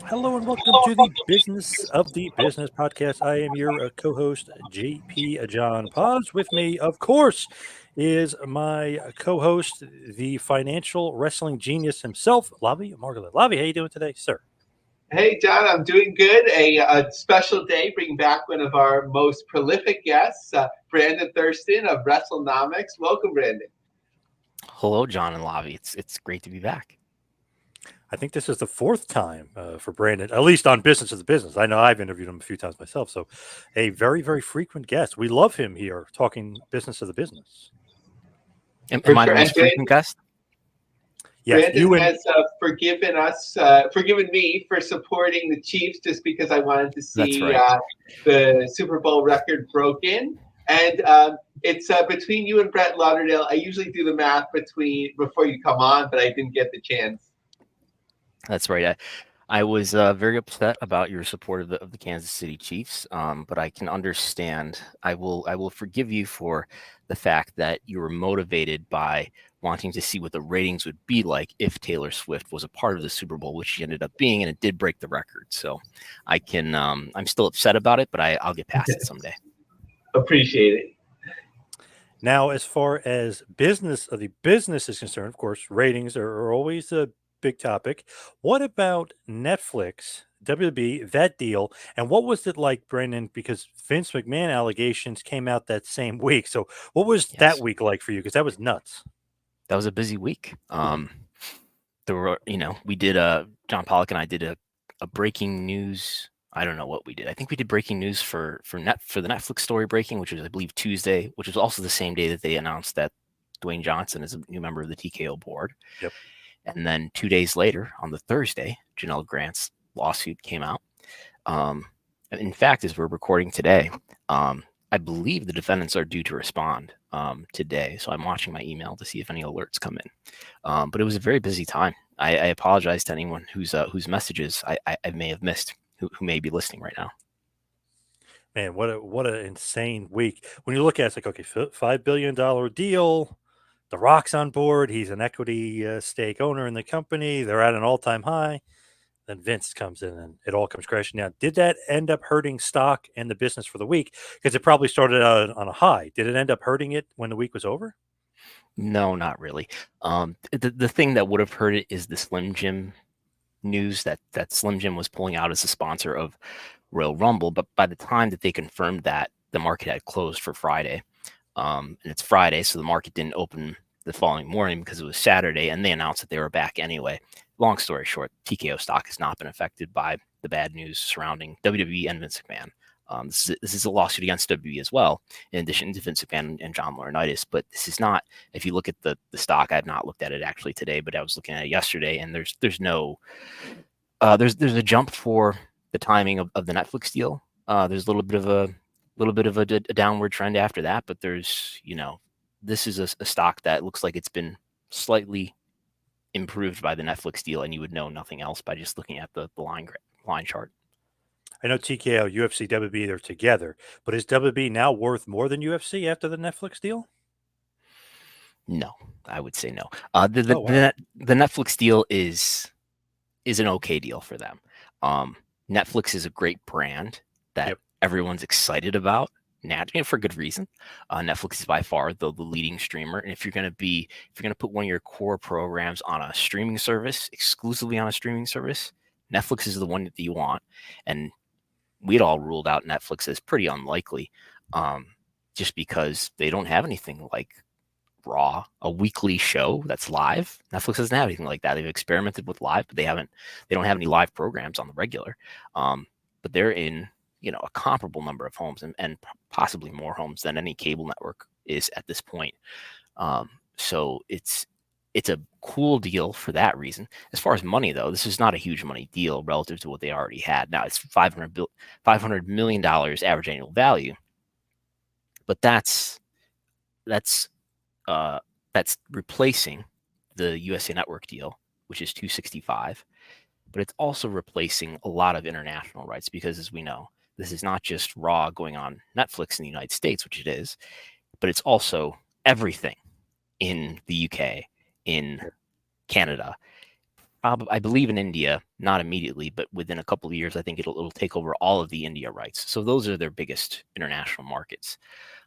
Hello and welcome to the Business of the Business podcast. I am your co-host, JP John Poz. With me, of course, is my co-host, the financial wrestling genius himself, Lavie Margolin. Lavie, how you doing today, sir? Hey, John, I'm doing good. A special day, bringing back one of our most prolific guests, Brandon Thurston of WRESTLENOMICS. Welcome, Brandon. Hello, John and Lavie. It's great to be back. I think this is the fourth time for Brandon, at least on Business of the Business. I know I've interviewed him a few times myself, so a very, very frequent guest. We love him here talking Business of the Business. Am I the most frequent guest? Yes, Brandon has forgiven me for supporting the Chiefs just because I wanted to see the Super Bowl record broken. And it's between you and Brett Lauderdale. I usually do the math before you come on, but I didn't get the chance. That's right. I was very upset about your support of the Kansas City Chiefs, but I can understand. I will forgive you for the fact that you were motivated by wanting to see what the ratings would be like if Taylor Swift was a part of the Super Bowl, which she ended up being, and it did break the record. So I can. I'm still upset about it, but I'll get past it someday. Appreciate it. Now, as far as business of the business is concerned, of course, ratings are always a big topic. What about Netflix, WWE, that deal? And what was it like, Brendan? Because Vince McMahon allegations came out that same week. So what was that week like for you? Because that was nuts. That was a busy week. There were, we did John Pollock and I did a breaking news. I don't know what we did. I think we did breaking news for the Netflix story breaking, which was, I believe, Tuesday, which was also the same day that they announced that Dwayne Johnson is a new member of the TKO board. Yep. And then 2 days later, on the Thursday, Janelle Grant's lawsuit came out. In fact, as we're recording today, I believe the defendants are due to respond today. So I'm watching my email to see if any alerts come in. But it was a very busy time. I apologize to anyone whose messages I may have missed, who may be listening right now. Man, what an insane week. When you look at it, it's like, okay, $5 billion deal. The Rock's on board. He's an equity stake owner in the company. They're at an all-time high. Then Vince comes in and it all comes crashing down. Did that end up hurting stock and the business for the week? Because it probably started out on a high. Did it end up hurting it when the week was over? No, not really. The thing that would have hurt it is the Slim Jim news that Slim Jim was pulling out as a sponsor of Royal Rumble. But by the time that they confirmed that, the market had closed for Friday. And it's Friday, so the market didn't open the following morning because it was Saturday, and they announced that they were back anyway. Long story short, TKO stock has not been affected by the bad news surrounding WWE and Vince McMahon. This is a lawsuit against WWE as well, in addition to Vince McMahon and John Laurinaitis. But this is not, if you look at the stock, I've not looked at it actually today, but I was looking at it yesterday, and there's a jump for the timing of the Netflix deal. There's a little bit of a downward trend after that, but there's, this is a stock that looks like it's been slightly improved by the Netflix deal, and you would know nothing else by just looking at the line chart. I know TKO, UFC, WWE, they're together, but is WWE now worth more than UFC after the Netflix deal? No, I would say no. The Netflix deal is an okay deal for them. Netflix is a great brand that everyone's excited about, for good reason. Netflix is by far the leading streamer, and if you're going to put one of your core programs on a streaming service, exclusively on a streaming service, Netflix is the one that you want. And we'd all ruled out Netflix as pretty unlikely, just because they don't have anything like Raw, a weekly show that's live. Netflix doesn't have anything like that. They've experimented with live, but they don't have any live programs on the regular. But they're in, a comparable number of homes and possibly more homes than any cable network is at this point. So it's a cool deal for that reason. As far as money, though, this is not a huge money deal relative to what they already had. Now it's $500 million average annual value, but that's replacing the USA Network deal, which is $265, but it's also replacing a lot of international rights because, as we know, this is not just Raw going on Netflix in the United States, which it is, but it's also everything in the UK, in Canada, probably, I believe in India, not immediately, but within a couple of years, I think it'll take over all of the India rights. So those are their biggest international markets.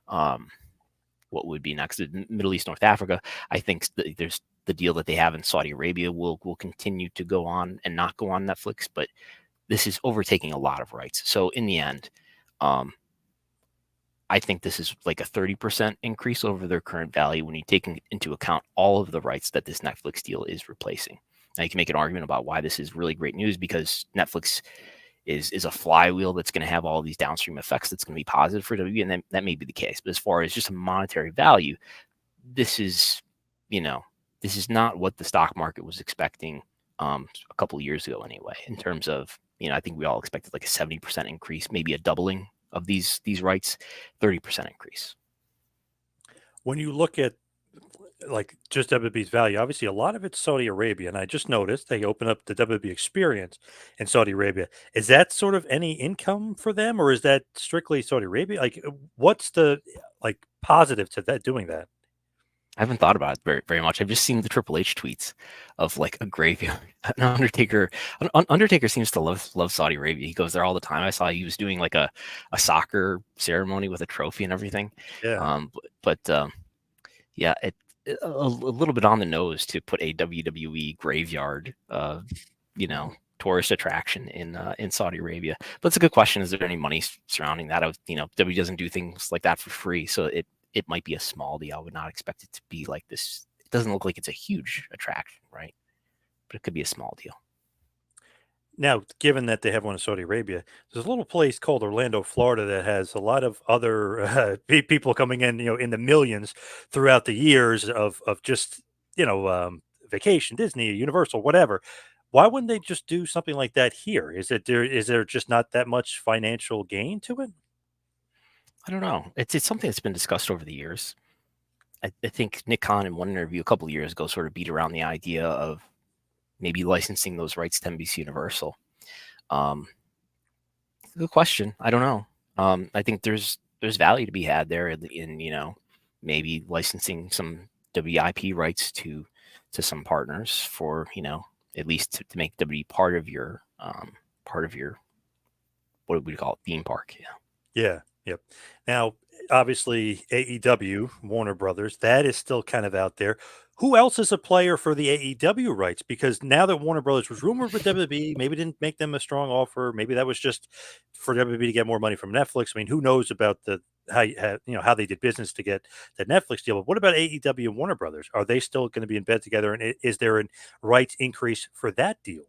What would be next? Middle East, North Africa. I think there's the deal that they have in Saudi Arabia will continue to go on and not go on Netflix, but this is overtaking a lot of rights. So in the end, I think this is like a 30% increase over their current value when you take into account all of the rights that this Netflix deal is replacing. Now you can make an argument about why this is really great news, because Netflix is a flywheel that's going to have all these downstream effects that's going to be positive for WWE, and that may be the case. But as far as just a monetary value, this is, this is not what the stock market was expecting a couple of years ago anyway, in terms of, I think we all expected like a 70% increase, maybe a doubling of these rights, 30% increase. When you look at like just WWE's value, obviously a lot of it's Saudi Arabia, and I just noticed they open up the WWE experience in Saudi Arabia. Is that sort of any income for them, or is that strictly Saudi Arabia? Like, what's the like positive to that doing that? I haven't thought about it very, very much. I've just seen the Triple H tweets of like a graveyard. Undertaker seems to love Saudi Arabia. He goes there all the time. I saw he was doing like a soccer ceremony with a trophy and everything. Yeah. Yeah, a little bit on the nose to put a WWE graveyard, tourist attraction in Saudi Arabia. But it's a good question. Is there any money surrounding that? WWE doesn't do things like that for free, so it might be a small deal. I would not expect it to be like this. It doesn't look like it's a huge attraction, right? But it could be a small deal. Now, given that they have one in Saudi Arabia, there's a little place called Orlando, Florida, that has a lot of other people coming in, in the millions throughout the years of just vacation, Disney, Universal, whatever. Why wouldn't they just do something like that here? Is there just not that much financial gain to it? I don't know. It's something that's been discussed over the years. I think Nick Khan in one interview a couple of years ago sort of beat around the idea of maybe licensing those rights to NBC Universal. Good question. I don't know. I think there's value to be had there in maybe licensing some WIP rights to some partners for at least to make WWE part of your what would we call it, theme park. Yeah. Yep. Now, obviously, AEW, Warner Brothers, that is still kind of out there. Who else is a player for the AEW rights? Because now that Warner Brothers was rumored with WWE, maybe didn't make them a strong offer. Maybe that was just for WWE to get more money from Netflix. I mean, who knows about how they did business to get the Netflix deal? But what about AEW and Warner Brothers? Are they still going to be in bed together? And is there a rights increase for that deal?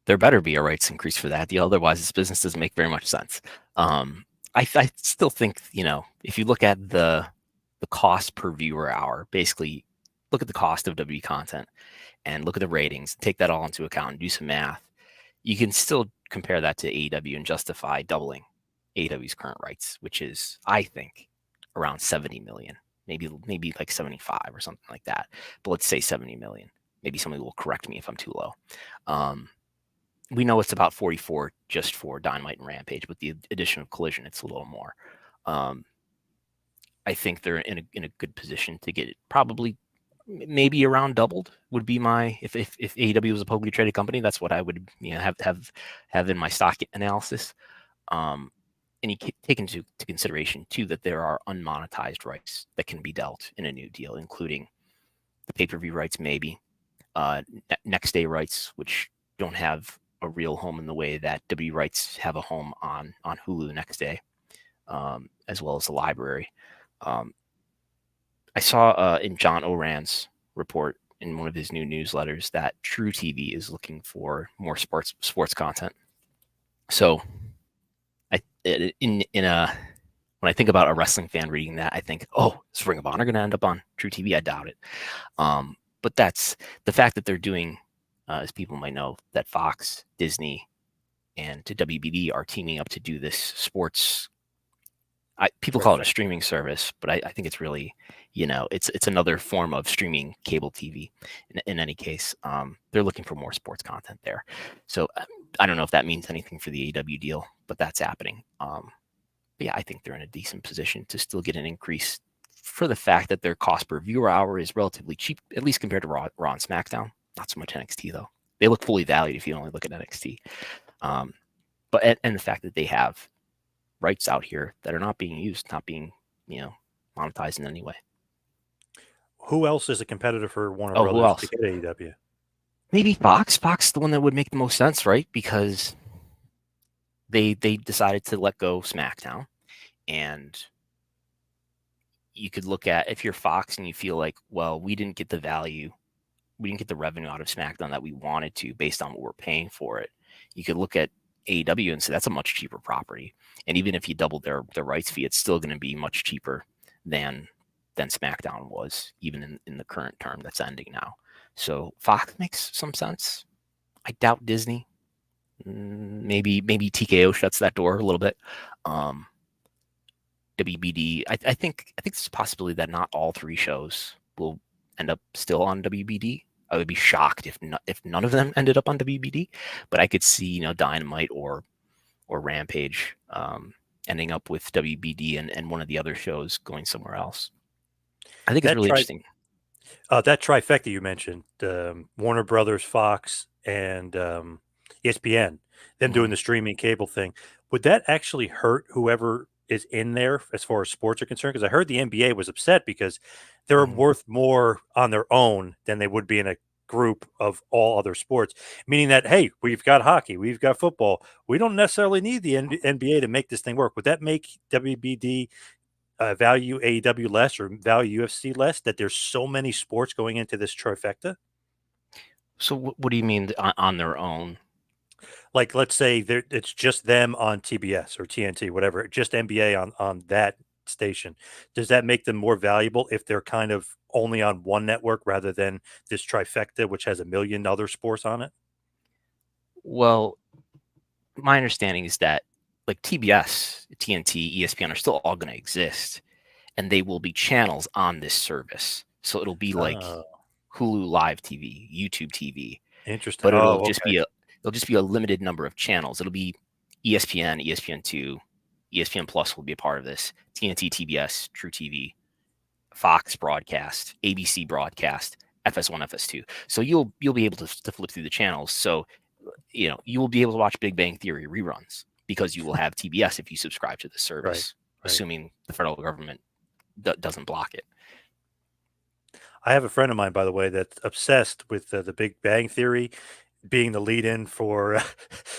There better be a rights increase for that deal. Otherwise, this business doesn't make very much sense. I still think, if you look at the cost per viewer hour, basically look at the cost of WWE content and look at the ratings, take that all into account and do some math, you can still compare that to AEW and justify doubling AEW's current rights, which is, I think, around 70 million, maybe like 75 or something like that. But let's say 70 million. Maybe somebody will correct me if I'm too low. We know it's about 44 just for Dynamite and Rampage, but the addition of Collision, it's a little more. I think they're in a good position to get it probably maybe around doubled would be my, if AEW was a publicly traded company, that's what I would have in my stock analysis. And you take into consideration too that there are unmonetized rights that can be dealt in a new deal, including the pay-per-view rights, maybe next day rights, which don't have a real home in the way that W rights have a home on Hulu the next day, as well as the library. I saw in John Oran's report in one of his new newsletters that True TV is looking for more sports content. So when I think about a wrestling fan reading that, I think, oh, is Ring of Honor going to end up on True TV? I doubt it. But that's the fact that they're doing, as people might know, that Fox, Disney, and to WBD are teaming up to do this sports. People call it a streaming service, but I think it's really, it's another form of streaming cable TV. In any case, they're looking for more sports content there. So I don't know if that means anything for the AEW deal, but that's happening. But yeah, I think they're in a decent position to still get an increase for the fact that their cost per viewer hour is relatively cheap, at least compared to Raw and SmackDown. Not so much NXT though. They look fully valued if you only look at NXT. But and the fact that they have rights out here that are not being used, not being monetized in any way. Who else is a competitor for Warner Who Brothers else? to get AEW? Maybe Fox. Fox, the one that would make the most sense, right? Because they decided to let go SmackDown, and you could look at, if you're Fox and you feel like, well, we didn't get the value, we didn't get the revenue out of SmackDown that we wanted to based on what we're paying for it. You could look at AEW and say that's a much cheaper property. And even if you doubled their rights fee, it's still going to be much cheaper than SmackDown was, even in the current term that's ending now. So Fox makes some sense. I doubt Disney. Maybe TKO shuts that door a little bit. WBD. I think it's a possibility that not all 3 shows will end up still on WBD. I would be shocked if none of them ended up on WBD. But I could see Dynamite or Rampage ending up with WBD and one of the other shows going somewhere else. I think it's really interesting. That trifecta you mentioned, Warner Brothers, Fox, and ESPN, them doing the streaming cable thing, would that actually hurt whoever is in there as far as sports are concerned? Because I heard the NBA was upset because they're worth more on their own than they would be in a group of all other sports, meaning that, hey, we've got hockey, we've got football, we don't necessarily need the NBA to make this thing work. Would that make WBD value AEW less or value UFC less, that there's so many sports going into this trifecta? So what do you mean on their own? Like, let's say it's just them on TBS or TNT, whatever, just NBA on that station. Does that make them more valuable if they're kind of only on one network rather than this trifecta, which has a million other sports on it? Well, my understanding is that like TBS, TNT, ESPN are still all going to exist, and they will be channels on this service. So it'll be like Hulu Live TV, YouTube TV. Interesting. But it'll just be a limited number of channels. It'll be ESPN, ESPN2, ESPN Plus will be a part of this. TNT, TBS, True TV, Fox broadcast, ABC broadcast, FS1, FS2. So you'll be able to flip through the channels. So you will be able to watch Big Bang Theory reruns because you will have TBS if you subscribe to the service, right. Assuming the federal government doesn't block it. I have a friend of mine, by the way, that's obsessed with the Big Bang Theory being the lead-in for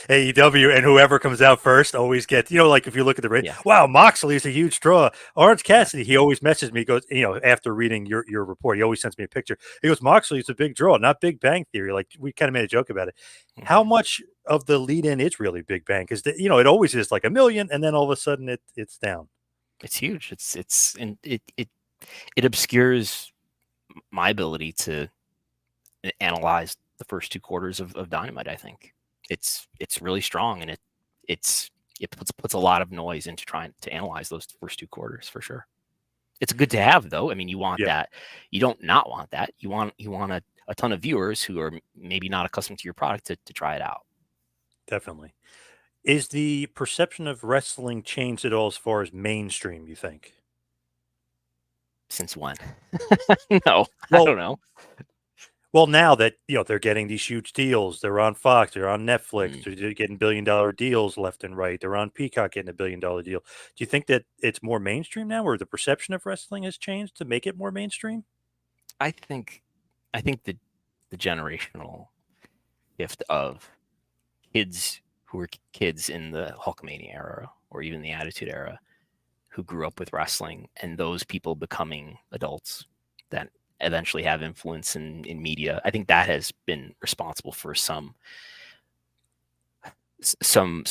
AEW, and whoever comes out first always gets, like if you look at the rating, wow, Moxley's a huge draw. Orange Cassidy, he always messages me, goes, after reading your report, he always sends me a picture. He goes, Moxley's a big draw, not Big Bang Theory. Like, we kind of made a joke about it. Mm-hmm. How much of the lead-in is really Big Bang? Because it always is like a million, and then all of a sudden it's down. It's huge. And it obscures my ability to analyze the first 2 quarters of Dynamite. I think it's really strong, and it puts a lot of noise into trying to analyze those first 2 quarters for sure. It's good to have, though. I mean, you want that. You don't not want that. You want a ton of viewers who are maybe not accustomed to your product to try it out. Definitely. Is the perception of wrestling changed at all as far as mainstream, you think? Since when? No, I don't know. Well, now that they're getting these huge deals, they're on Fox, they're on Netflix, they're getting $1 billion deals left and right. They're on Peacock getting $1 billion deal. Do you think that it's more mainstream now, or the perception of wrestling has changed to make it more mainstream? I think the generational gift of kids who were kids in the Hulkamania era or even the Attitude Era who grew up with wrestling, and those people becoming adults that eventually have influence in media. I think that has been responsible for some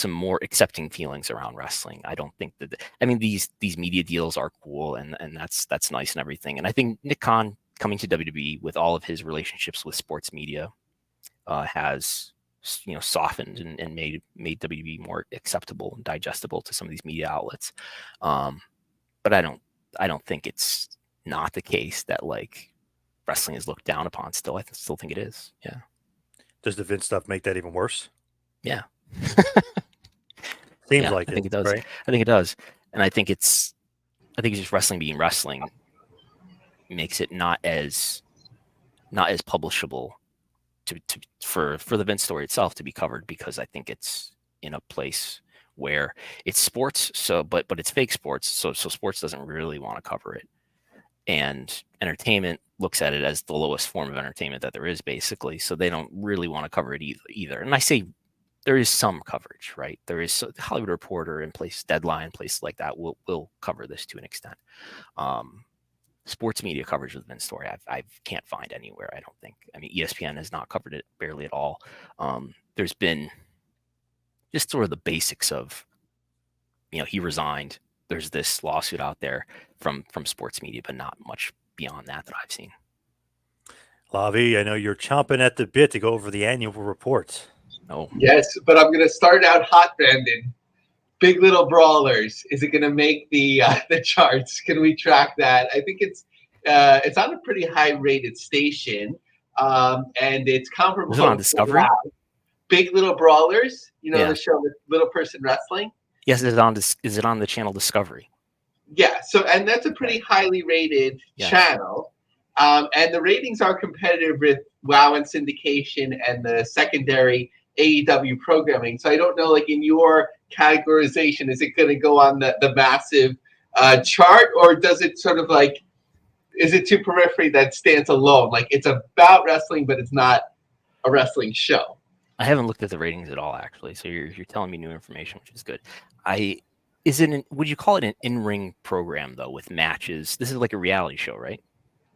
more accepting feelings around wrestling. I don't think that these media deals are cool and that's nice and everything. And I think Nick Khan coming to WWE with all of his relationships with sports media has softened and made WWE more acceptable and digestible to some of these media outlets. But I don't think it's not the case that like wrestling is looked down upon still. I still think it is. Yeah. Does the Vince stuff make that even worse? Yeah. Seems like I think it does. Right? I think it does. And I think it's just wrestling being wrestling makes it not as publishable for the Vince story itself to be covered, because I think it's in a place where it's sports, but it's fake sports, so sports doesn't really want to cover it, and entertainment looks at it as the lowest form of entertainment that there is, basically, so they don't really want to cover it either. And I say there is some coverage, right? There is Hollywood Reporter and Deadline, places like that will cover this to an extent. Sports media coverage of the Vince story, I can't find anywhere, I don't think. I mean, ESPN has not covered it barely at all. There's been just sort of the basics of, he resigned. There's this lawsuit out there from sports media, but not much beyond that I've seen. Lavie, I know you're chomping at the bit to go over the annual reports. Oh, yes, but I'm going to start out hot, Brandon. Big Little Brawlers. Is it going to make the charts? Can we track that? I think it's on a pretty high rated station, and it's comparable. Was it on Discovery? Big Little Brawlers. The show with Little Person Wrestling. Yes, is it on the channel Discovery? Yeah. And that's a pretty highly rated channel, and the ratings are competitive with WoW and syndication and the secondary AEW programming. So I don't know, like, in your categorization, is it going to go on the massive chart, or does it sort of like, is it too periphery that stands alone? Like, it's about wrestling, but it's not a wrestling show. I haven't looked at the ratings at all, actually. So you're telling me new information, which is good. Would you call it an in-ring program, though, with matches? This is like a reality show, right?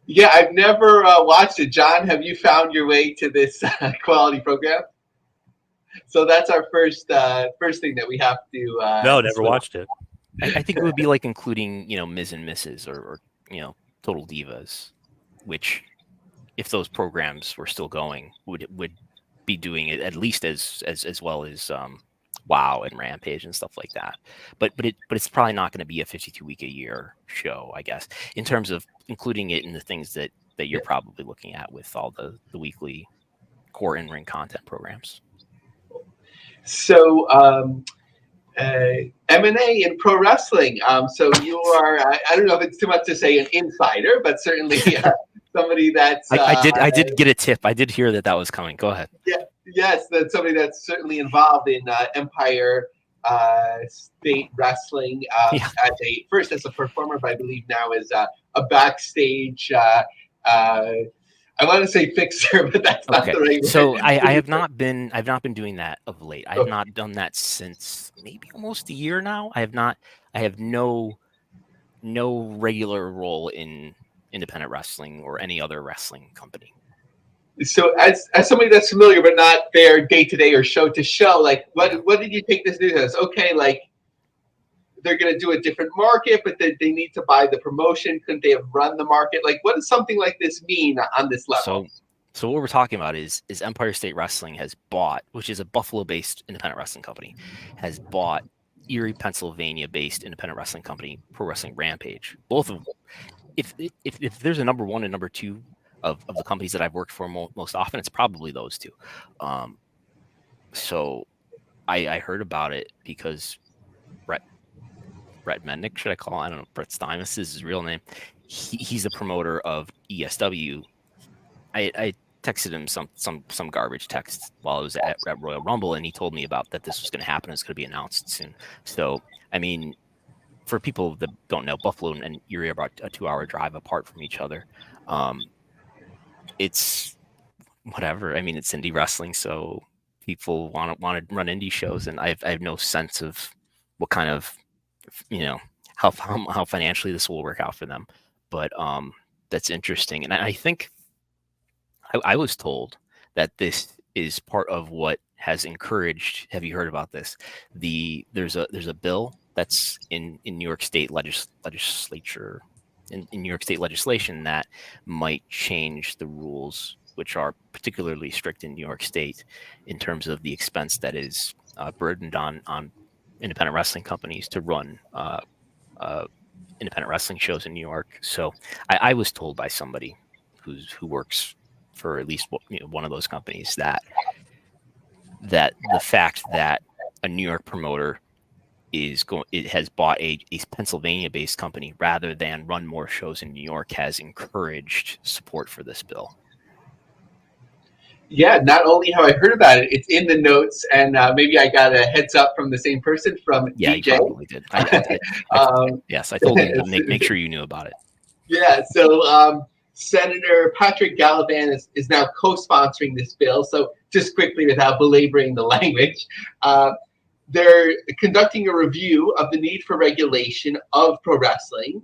Yeah, I've never watched it. John, have you found your way to this quality program? So that's our first thing that we have to. No, never watched it. I think it would be like including, Ms. and Mrs. or Total Divas, which, if those programs were still going, would be doing it at least as well as WoW and Rampage and stuff like that. But it's probably not going to be a 52-week-a-year show, I guess, in terms of including it in the things that you're probably looking at with all the weekly core in-ring content programs. So M&A in pro wrestling. So you are, I don't know if it's too much to say an insider, but certainly somebody that's... I did get a tip. I did hear that was coming. Go ahead. Yeah, yes, that's somebody that's certainly involved in Empire State Wrestling first as a performer, but I believe now as a backstage... I want to say fixer, but that's not the right word. So I've not been doing that of late. I have not done that since maybe almost a year now. I have no regular role in independent wrestling or any other wrestling company. So as somebody that's familiar but not there day to day or show to show, like what did you take this news as? Okay, like they're going to do a different market, but they need to buy the promotion. Couldn't they have run the market? Like, what does something like this mean on this level? So what we're talking about is Empire State Wrestling has bought, which is a Buffalo-based independent wrestling company, has bought Erie, Pennsylvania-based independent wrestling company, Pro Wrestling Rampage. Both of them. If there's a number one and number two of the companies that I've worked for most often, it's probably those two. So I heard about it because Brett Mendick, should I call him? I don't know. Brett Steinmetz is his real name. He's the promoter of ESW. I texted him some garbage text while I was at Royal Rumble, and he told me about that this was going to happen. It's going to be announced soon. So, I mean, for people that don't know, Buffalo and Erie are about a 2-hour drive apart from each other. It's whatever. I mean, it's indie wrestling, so people want to run indie shows, and I have no sense of what kind of how financially this will work out for them, but that's interesting. And I think I was told that this is part of what has encouraged. Have you heard about this? There's a bill that's in New York State legislature in New York State legislation that might change the rules, which are particularly strict in New York State in terms of the expense that is burdened on independent wrestling companies to run independent wrestling shows in New York. So I was told by somebody who works for at least one of those companies that the fact that a New York promoter has bought a Pennsylvania-based company rather than run more shows in New York has encouraged support for this bill. Yeah, not only have I heard about it, it's in the notes, and maybe I got a heads up from the same person from Yeah, DJ. you probably did. Yes, I told him to make sure you knew about it. Yeah, so Senator Patrick Gallivan is now co-sponsoring this bill. So just quickly, without belaboring the language, they're conducting a review of the need for regulation of pro wrestling.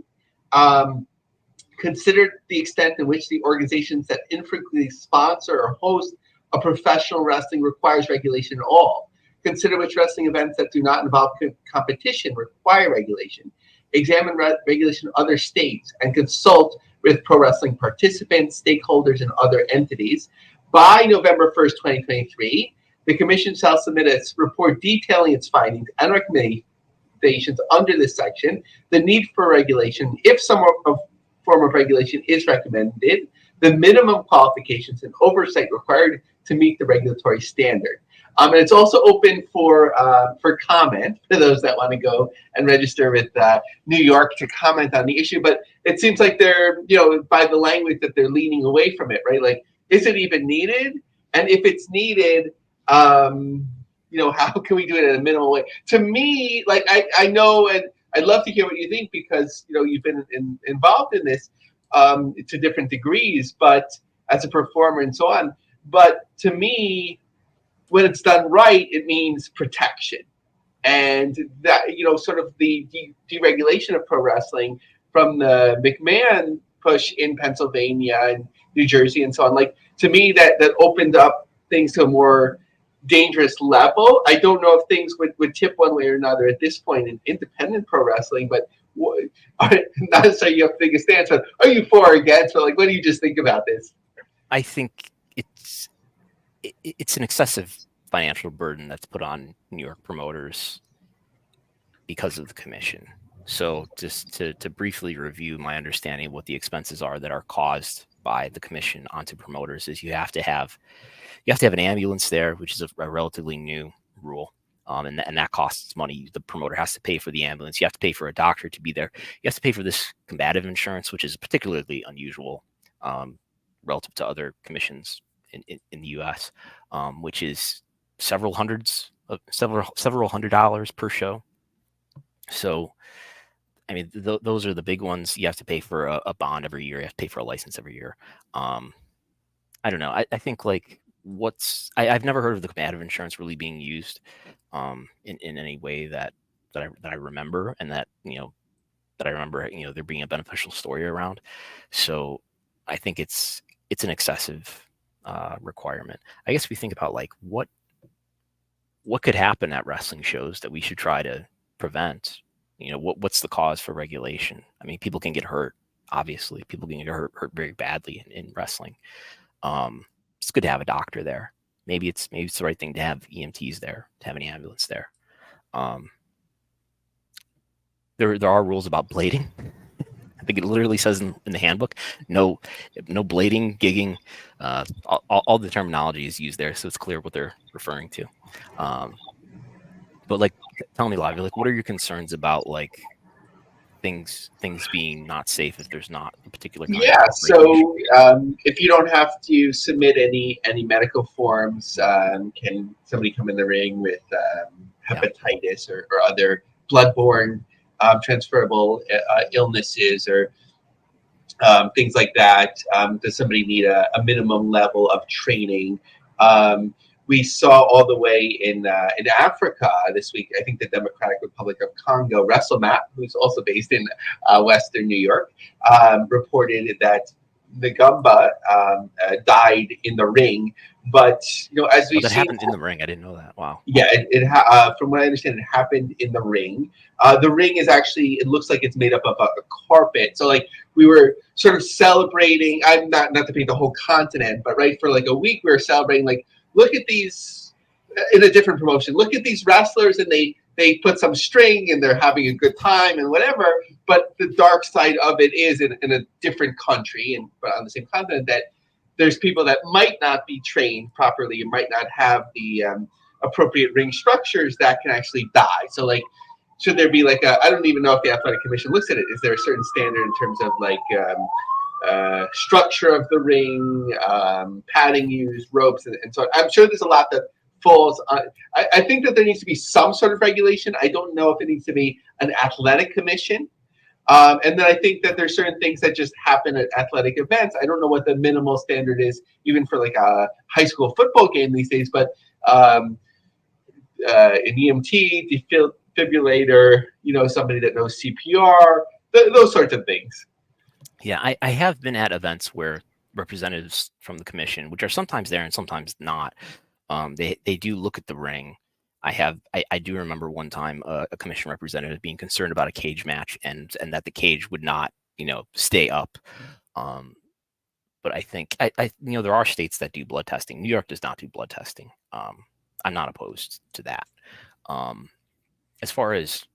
Consider the extent in which the organizations that infrequently sponsor or host a professional wrestling requires regulation at all. Consider which wrestling events that do not involve competition require regulation. Examine regulation in other states and consult with pro wrestling participants, stakeholders, and other entities. By November 1st, 2023, the Commission shall submit its report detailing its findings and recommendations under this section, the need for regulation, if some form of regulation is recommended, the minimum qualifications and oversight required to meet the regulatory standard. And it's also open for comment for those that want to go and register with New York to comment on the issue. But it seems like they're, by the language that they're leaning away from it, right? Like, is it even needed? And if it's needed, how can we do it in a minimal way? To me, like, I know, and I'd love to hear what you think because, you've been involved in this to different degrees, but as a performer and so on. But to me, when it's done right, it means protection. And that, sort of the deregulation of pro wrestling from the McMahon push in Pennsylvania and New Jersey and so on, like, to me, that opened up things to a more dangerous level. I don't know if things would tip one way or another at this point in independent pro wrestling, but not necessarily you have to take a stance, but are you for or against? But like, what do you just think about this? I think it's an excessive financial burden that's put on New York promoters because of the commission. So just to briefly review my understanding of what the expenses are that are caused by the commission onto promoters is you have to have an ambulance there, which is a relatively new rule. And that costs money. The promoter has to pay for the ambulance. You have to pay for a doctor to be there. You have to pay for this combative insurance, which is particularly unusual relative to other commissions in the U.S., which is several hundred dollars per show. So, I mean, those are the big ones. You have to pay for a bond every year. You have to pay for a license every year. I don't know. I think like I've never heard of the combative insurance really being used in any way that I remember, and that I remember there being a beneficial story around. So I think it's an excessive requirement. I guess we think about like what could happen at wrestling shows that we should try to prevent. What's the cause for regulation? I mean, people can get hurt. Obviously, people can get hurt very badly in wrestling. It's good to have a doctor there. Maybe it's the right thing to have EMTs there, to have an ambulance there. There are rules about blading. I think it literally says in the handbook, no blading, gigging. All the terminology is used there, so it's clear what they're referring to. But like, tell me, Lavie, like, what are your concerns about like things being not safe if there's not a particular kind yeah of so if you don't have to submit any medical forms, can somebody come in the ring with hepatitis or other bloodborne transferable illnesses or things like that? Does somebody need a minimum level of training? We saw all the way in Africa this week, I think the Democratic Republic of Congo, WrestleMap, who's also based in Western New York, reported that Ngamba died in the ring. But as we that happened in the ring, I didn't know that. Wow. Yeah, from what I understand, it happened in the ring. The ring is actually, it looks like it's made up of a carpet. So like we were sort of celebrating. I'm not to paint the whole continent, but right, for like a week we were celebrating. Like, look at these in a different promotion. Look at these wrestlers, and they put some string and they're having a good time and whatever. But the dark side of it is in a different country but on the same continent that there's people that might not be trained properly and might not have the appropriate ring structures that can actually die. So like, should there be like I don't even know if the Athletic Commission looks at it. Is there a certain standard in terms of like structure of the ring, padding used, ropes, and so on. I'm sure there's a lot that falls on. I think that there needs to be some sort of regulation. I don't know if it needs to be an athletic commission. And then I think that there's certain things that just happen at athletic events. I don't know what the minimal standard is, even for like a high school football game these days, but an EMT, defibrillator, somebody that knows CPR, those sorts of things. Yeah, I have been at events where representatives from the commission, which are sometimes there and sometimes not, they do look at the ring. I do remember one time a commission representative being concerned about a cage match and that the cage would not, stay up. But I think there are states that do blood testing. New York does not do blood testing. I'm not opposed to that. As far as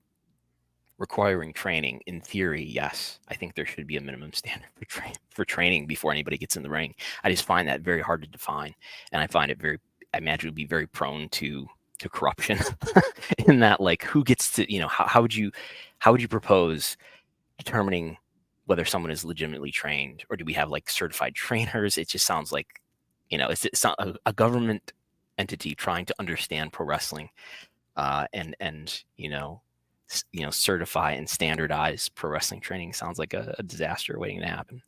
requiring training, in theory, yes, I think there should be a minimum standard for training before anybody gets in the ring. I just find that very hard to define, and I find it I imagine it would be very prone to corruption in that, like, who gets to, how would you propose determining whether someone is legitimately trained, or do we have like certified trainers? It just sounds like, it's not a government entity trying to understand pro wrestling, and certify and standardize pro wrestling training sounds like a disaster waiting to happen.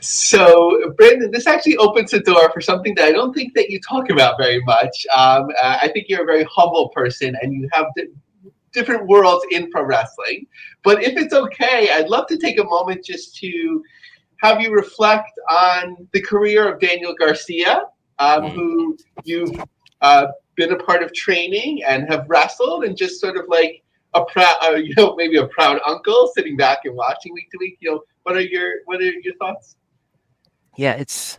So, Brandon, this actually opens the door for something that I don't think that you talk about very much. I think you're a very humble person, and you have different worlds in pro wrestling. But if it's okay, I'd love to take a moment just to have you reflect on the career of Daniel Garcia, who you've been a part of training and have wrestled, and just sort of like a proud, maybe a proud uncle sitting back and watching week to week. What are your thoughts? Yeah, it's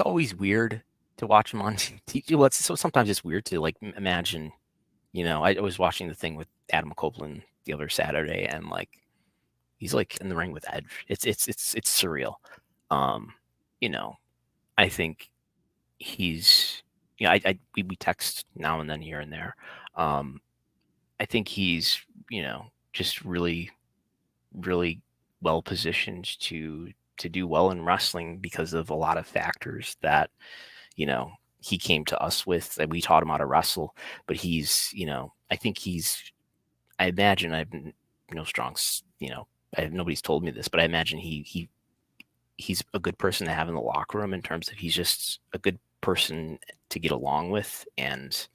always weird to watch him on TV. Well, so sometimes it's weird to like imagine. I was watching the thing with Adam Copeland the other Saturday, and like he's like in the ring with Edge. It's surreal. I think he's we text now and then here and there. I think he's just really, really well positioned to do well in wrestling because of a lot of factors that he came to us with, that we taught him how to wrestle. But he's I imagine, I've no strong, nobody's told me this, but I imagine he's a good person to have in the locker room, in terms of he's just a good person to get along with, and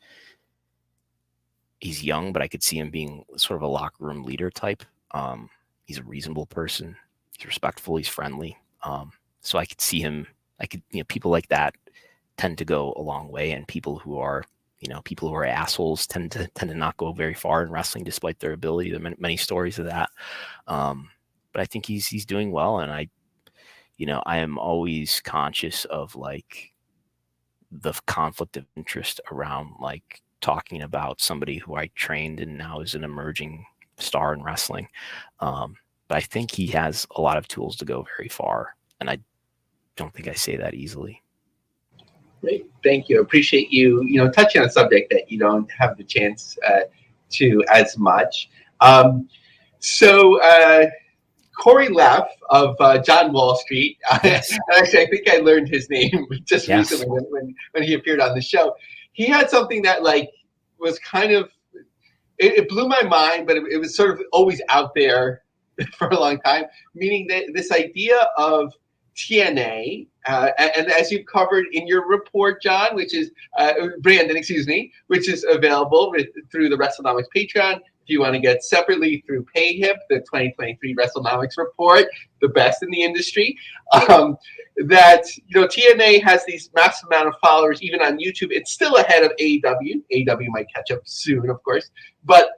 he's young, but I could see him being sort of a locker room leader type. He's a reasonable person. He's respectful. He's friendly. So I could see him. People like that tend to go a long way, and people who are assholes tend to not go very far in wrestling, despite their ability. There are many stories of that. But I think he's doing well, and I am always conscious of like the conflict of interest around like talking about somebody who I trained and now is an emerging star in wrestling. But I think he has a lot of tools to go very far, and I don't think I say that easily. Great, thank you. Appreciate you, touching on a subject that you don't have the chance to as much. Corey Leff of John Wall Street. Yes. Actually, I think I learned his name just recently when he appeared on the show. He had something that like was kind of, it blew my mind, but it was sort of always out there for a long time. Meaning that this idea of TNA, and as you've covered in your report, John, which is Brandon, which is available through the WRESTLENOMICS Patreon. If you want to get separately through PayHip, the 2023 WRESTLENOMICS report, the best in the industry, that TNA has these massive amount of followers, even on YouTube. It's still ahead of AEW. AEW might catch up soon, of course. But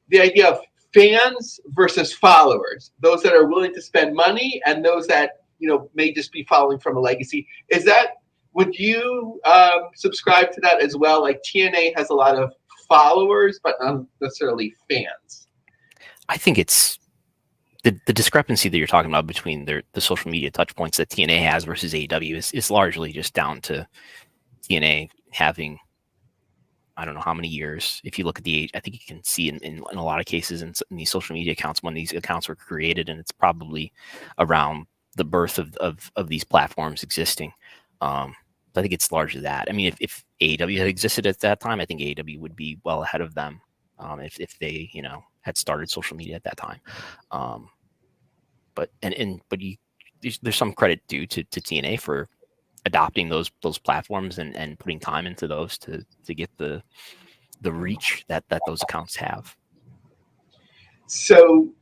the idea of fans versus followers, those that are willing to spend money and those that may just be following from a legacy. Would you subscribe to that as well? Like TNA has a lot of followers, but not necessarily fans. I think it's the discrepancy that you're talking about between the social media touch points that TNA has versus AEW is largely just down to TNA having I don't know how many years. If you look at the age, I think you can see in a lot of cases in these social media accounts when these accounts were created, and it's probably around the birth of these platforms existing. I think it's largely that. I mean, if AEW had existed at that time, I think AEW would be well ahead of them if they, you know, had started social media at that time. But there's some credit due to TNA for adopting those platforms and putting time into those to get the reach that those accounts have. So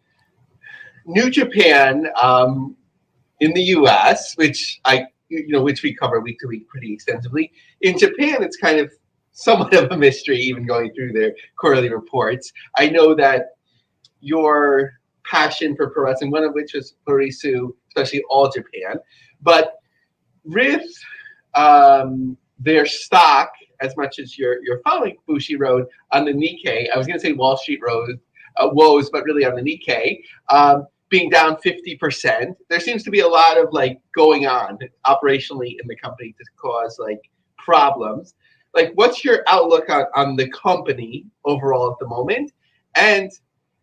New Japan in the US, which which we cover week to week pretty extensively. In Japan, it's kind of somewhat of a mystery, even going through their quarterly reports. I know that your passion for pro wrestling, one of which was Purisu, especially All Japan, but with their stock, as much as you're following Bushi Road on the Nikkei, I was going to say Wall Street Road woes, but really on the Nikkei, being down 50%, there seems to be a lot of like going on operationally in the company to cause like problems. Like, what's your outlook on the company overall at the moment? And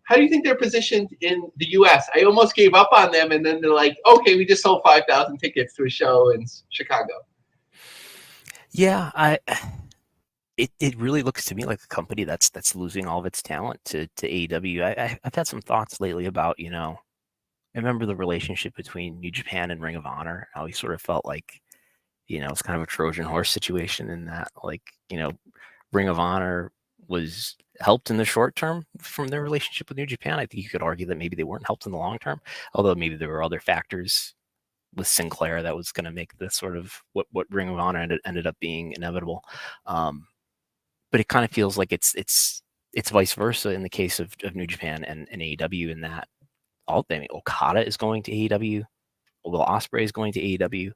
how do you think they're positioned in the US? I almost gave up on them, and then they're like, okay, we just sold 5,000 tickets to a show in Chicago. Yeah, it really looks to me like a company that's losing all of its talent to AEW. I've had some thoughts lately about, you know, I remember the relationship between New Japan and Ring of Honor, how he sort of felt like, you know, it's kind of a Trojan horse situation in that, like, you know, Ring of Honor was helped in the short term from their relationship with New Japan. I think you could argue that maybe they weren't helped in the long term, although maybe there were other factors with Sinclair that was going to make this sort of what Ring of Honor ended up being inevitable. But it kind of feels like it's vice versa in the case of New Japan and AEW, in that Okada is going to AEW, Will Ospreay is going to AEW.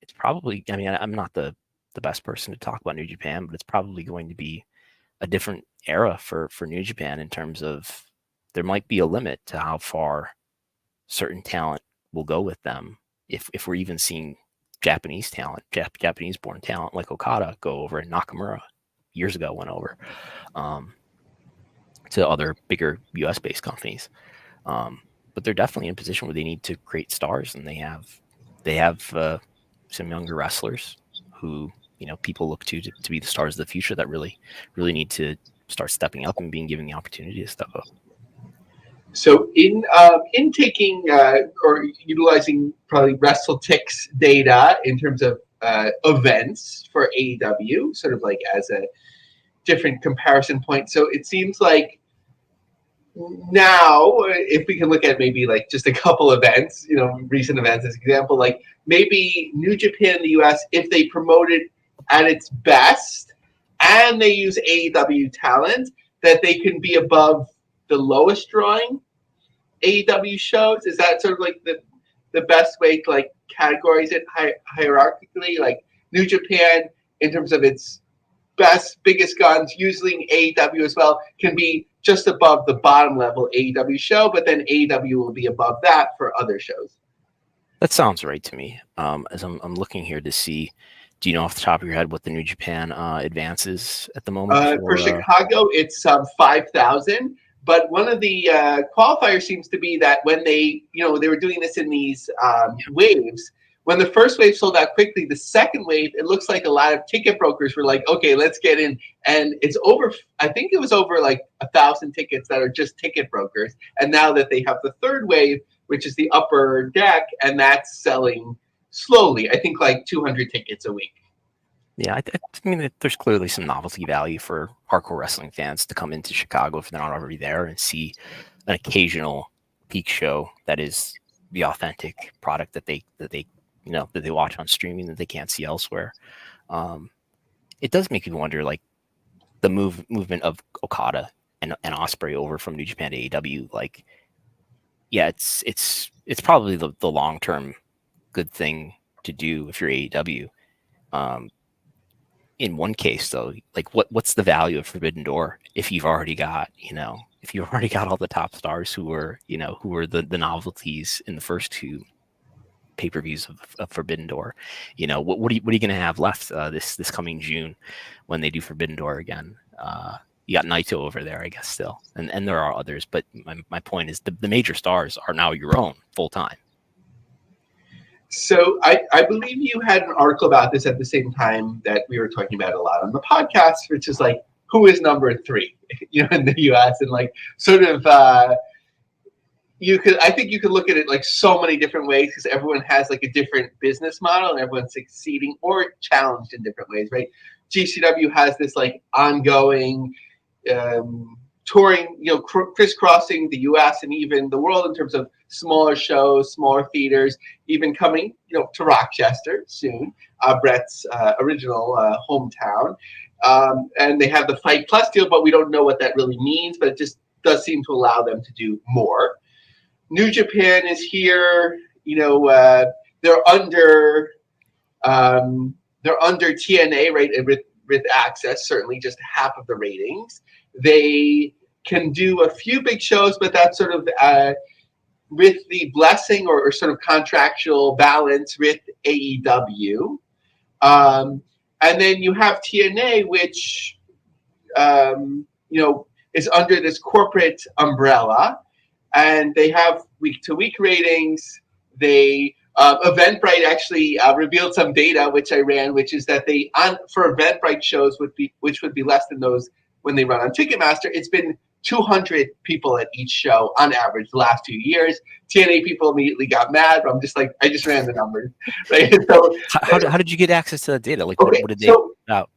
It's probably, I mean, I'm not the best person to talk about New Japan, but it's probably going to be a different era for New Japan in terms of there might be a limit to how far certain talent will go with them. If we're even seeing Japanese talent, Japanese born talent like Okada go over, and Nakamura years ago went over to other bigger US based companies. But they're definitely in a position where they need to create stars, and they have some younger wrestlers who, you know, people look to be the stars of the future that really need to start stepping up and being given the opportunity to step up. So in taking or utilizing probably WrestleTix data in terms of events for AEW, sort of like as a different comparison point. So it seems like now, if we can look at maybe like just a couple events, you know, recent events as an example, like maybe New Japan in the US, if they promote it at its best and they use AEW talent, that they can be above the lowest drawing AEW shows. Is that sort of like the best way to like categorize it hierarchically? Like New Japan, in terms of its best, biggest guns, using AEW as well, can be just above the bottom level AEW show, but then AEW will be above that for other shows. That sounds right to me. As I'm looking here to see, do you know off the top of your head what the New Japan advances at the moment? For Chicago, it's 5,000. But one of the qualifiers seems to be that when they were doing this in these waves, when the first wave sold out quickly, the second wave, it looks like a lot of ticket brokers were like, okay, let's get in. And it's over, I think it was over like 1,000 tickets that are just ticket brokers. And now that they have the third wave, which is the upper deck, and that's selling slowly, I think like 200 tickets a week. Yeah, I mean, there's clearly some novelty value for hardcore wrestling fans to come into Chicago if they're not already there and see an occasional peak show that is the authentic product that they watch on streaming that they can't see elsewhere. It does make you wonder, like the movement of Okada and Ospreay over from New Japan to AEW. Like, yeah, it's probably the long term good thing to do if you're AEW. In one case, though, like what's the value of Forbidden Door if you've already got all the top stars who were the novelties in the first two pay-per-views of Forbidden Door. You know, what are you going to have left this coming June when they do Forbidden Door again? You got Naito over there, I guess, still, and there are others. But my point is the major stars are now your own full time. So I believe you had an article about this at the same time that we were talking about a lot on the podcast, which is like, who is number 3, you know, in the U.S. and like sort of I think you could look at it like so many different ways because everyone has like a different business model and everyone's succeeding or challenged in different ways, right? GCW has this like ongoing touring, you know, crisscrossing the U.S. and even the world in terms of smaller shows, smaller theaters, even coming, you know, to Rochester soon, Brett's original hometown. And they have the Fight Plus deal, but we don't know what that really means, but it just does seem to allow them to do more. New Japan is here, you know, they're under TNA, right, with Access, certainly just half of the ratings. They can do a few big shows, but that's sort of with the blessing or sort of contractual balance with AEW. And then you have TNA, which, you know, is under this corporate umbrella. And they have week-to-week ratings. They Eventbrite actually revealed some data, which I ran, which is that for Eventbrite shows which would be less than those when they run on Ticketmaster. It's been 200 people at each show on average the last 2 years. TNA people immediately got mad. But I'm just like, I just ran the numbers. Right? So, how did you get access to that data? Like, okay, what did they put out?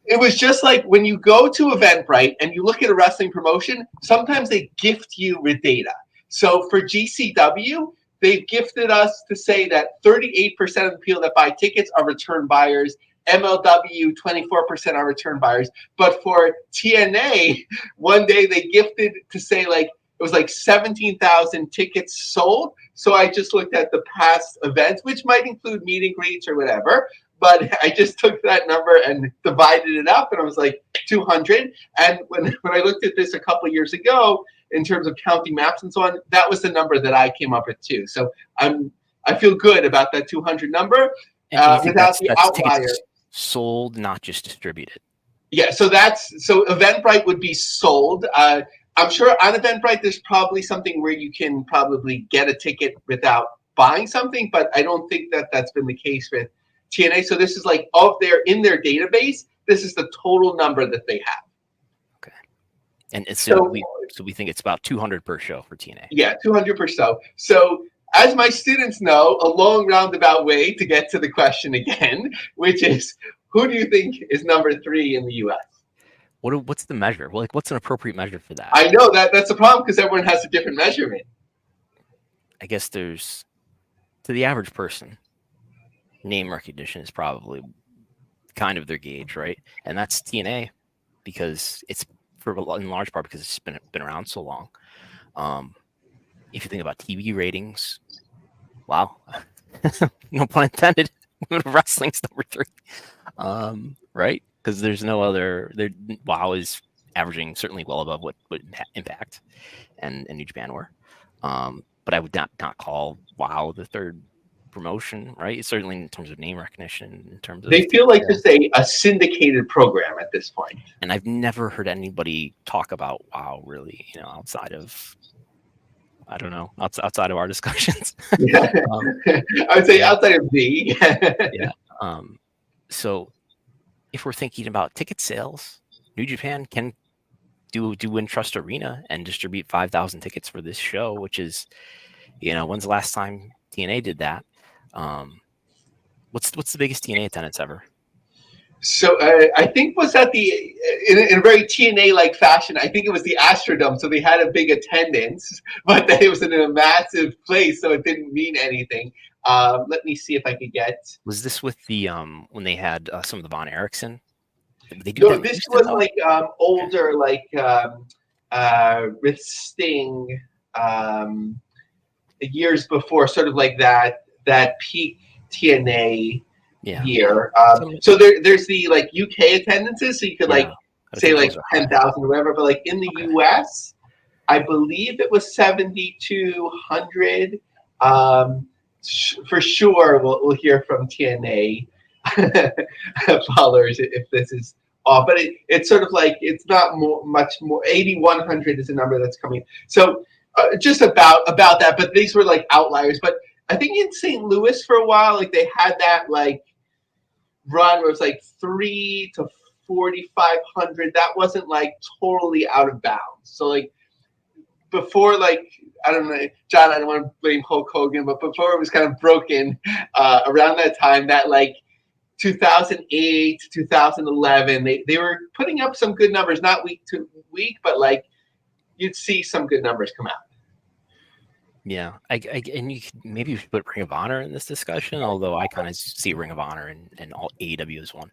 It was just like when you go to Eventbrite and you look at a wrestling promotion, sometimes they gift you with data. So for GCW, they've gifted us to say that 38% of the people that buy tickets are return buyers. MLW, 24% are return buyers. But for TNA, one day they gifted to say like, it was like 17,000 tickets sold. So I just looked at the past events, which might include meet and greets or whatever. But I just took that number and divided it up, and I was like 200. And when I looked at this a couple of years ago, in terms of counting maps and so on, that was the number that I came up with too. So I feel good about that 200 number without the outlier. Sold, not just distributed. Yeah, so Eventbrite would be sold. I'm sure on Eventbrite there's probably something where you can probably get a ticket without buying something, but I don't think that that's been the case with TNA. So this is like in their database, this is the total number that they have. Okay. And so we think it's about 200 per show for TNA. Yeah, 200 per show. So as my students know, a long roundabout way to get to the question again, which is, who do you think is number 3 in the U.S.? What's the measure? Well, like, what's an appropriate measure for that? I know that's the problem because everyone has a different measurement. I guess there's, to the average person, name recognition is probably kind of their gauge, right? And that's TNA because it's in large part because it's been around so long. If you think about TV ratings, wow, no pun intended, wrestling's number 3, right? Because there's no other. WoW is averaging certainly well above what Impact and New Japan were, but I would not call WoW the 3rd promotion, right? Certainly in terms of name recognition, in terms of they feel like just a syndicated program at this point. And I've never heard anybody talk about WoW really, you know, outside of, I don't know, outside of our discussions. Yeah. I would say outside of me. Yeah. So if we're thinking about ticket sales, New Japan can do Wintrust Arena and distribute 5,000 tickets for this show, which is, you know, when's the last time TNA did that? What's the biggest TNA attendance ever? So I think was that in a very TNA-like fashion, I think it was the Astrodome. So they had a big attendance, but it was in a massive place, so it didn't mean anything. Let me see if I could get. Was this with the when they had some of the Von Erichsen? No, this was like older, like with Sting years before, sort of like that peak TNA year. So there's the like UK attendances, so you could like say like 10,000 or whatever, but like in the US, I believe it was 7,200. for sure we'll hear from TNA followers if this is off. But it's sort of like it's not much more. 8,100 is a number that's coming. So just about that. But these were like outliers. But I think in St. Louis for a while, like they had that like run where it was like 3 to 4,500. That wasn't like totally out of bounds. So like before, like I don't know, John, I don't want to blame Hulk Hogan, but before it was kind of broken around that time, that like 2008 to 2011, they were putting up some good numbers, not week to week, but like you'd see some good numbers come out. Yeah, and maybe you should put Ring of Honor in this discussion, although I kind of see Ring of Honor and all AEW as one.